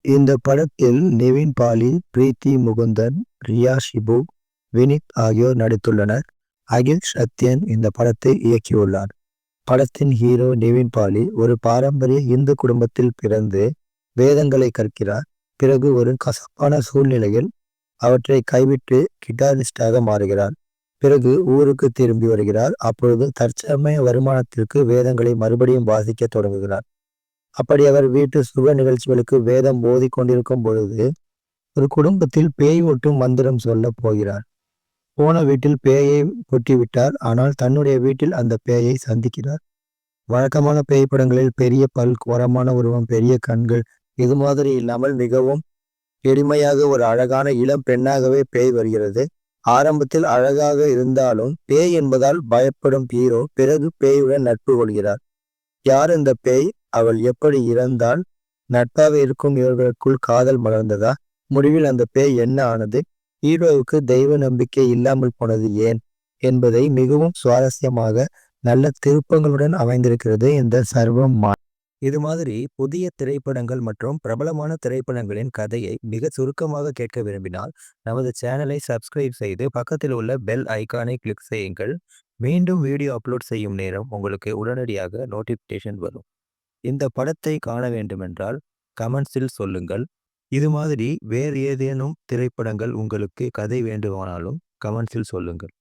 இந்த படத்தில் நிவின் பாலி, பிரீத்தி முகுந்தன், ரியா ஷிபு, வினித் ஆகியோர் நடித்துள்ளனர். அகில் சத்யன் இந்த படத்தை இயக்கியுள்ளார். படத்தின் ஹீரோ நிவின் பாலி ஒரு பாரம்பரிய இந்து குடும்பத்தில் பிறந்து வேதங்களை கற்கிறார். பிறகு ஒரு கசப்பான சூழ்நிலையில் அவற்றை கைவிட்டு கிட்டாரிஸ்டாக மாறுகிறார். பிறகு ஊருக்கு திரும்பி வருகிறார். அப்பொழுது தற்சமய வருமானத்திற்கு வேதங்களை மறுபடியும் வாசிக்க தொடங்குகிறார். அப்படி அவர் வீட்டு சுப நிகழ்ச்சிகளுக்கு வேதம் போதி கொண்டிருக்கும் பொழுது ஒரு குடும்பத்தில் பேய் ஓட்டும் மந்திரம் சொல்ல போகிறார். போன வீட்டில் பேயை கொட்டிவிட்டார். ஆனால் தன்னுடைய வீட்டில் அந்த பேயை சந்திக்கிறார். வழக்கமான பேய் படங்களில் பெரிய பல், கோரமான உருவம், பெரிய கண்கள் இது மாதிரி இல்லாமல் மிகவும் எளிமையாக ஒரு அழகான இளம் பெண்ணாகவே பேய் வருகிறது. ஆரம்பத்தில் அழகாக இருந்தாலும் பேய் என்பதால் பயப்படும் ஹீரோ பிறகு பேயுடன் நட்பு கொள்கிறார். யார் இந்த பேய்? அவள் எப்படி இறந்தாள்? நட்பாக இருக்கும் இவர்களுக்குள் காதல் மலர்ந்ததா? முடிவில் அந்த பேய் என்ன ஆனது? ஹீரோவுக்கு தெய்வ நம்பிக்கை இல்லாமல் போனது ஏன் என்பதை மிகவும் சுவாரஸ்யமாக நல்ல திருப்பங்களுடன் அமைந்திருக்கிறது இந்த சர்வம். இது மாதிரி புதிய திரைப்படங்கள் மற்றும் பிரபலமான திரைப்படங்களின் கதையை மிக சுருக்கமாக கேட்க விரும்பினால் நமது சேனலை சப்ஸ்கிரைப் செய்து பக்கத்தில் உள்ள பெல் ஐக்கானை கிளிக் செய்யுங்கள். மீண்டும் வீடியோ அப்லோட் செய்யும் நேரம் உங்களுக்கு உடனடியாக நோட்டிஃபிகேஷன் வரும். இந்த படத்தை காண வேண்டுமென்றால் கமெண்ட்ஸில் சொல்லுங்கள். இது மாதிரி வேறு ஏதேனும் திரைப்படங்கள் உங்களுக்கு கதை வேண்டுமானாலும் கமெண்ட்ஸில் சொல்லுங்கள்.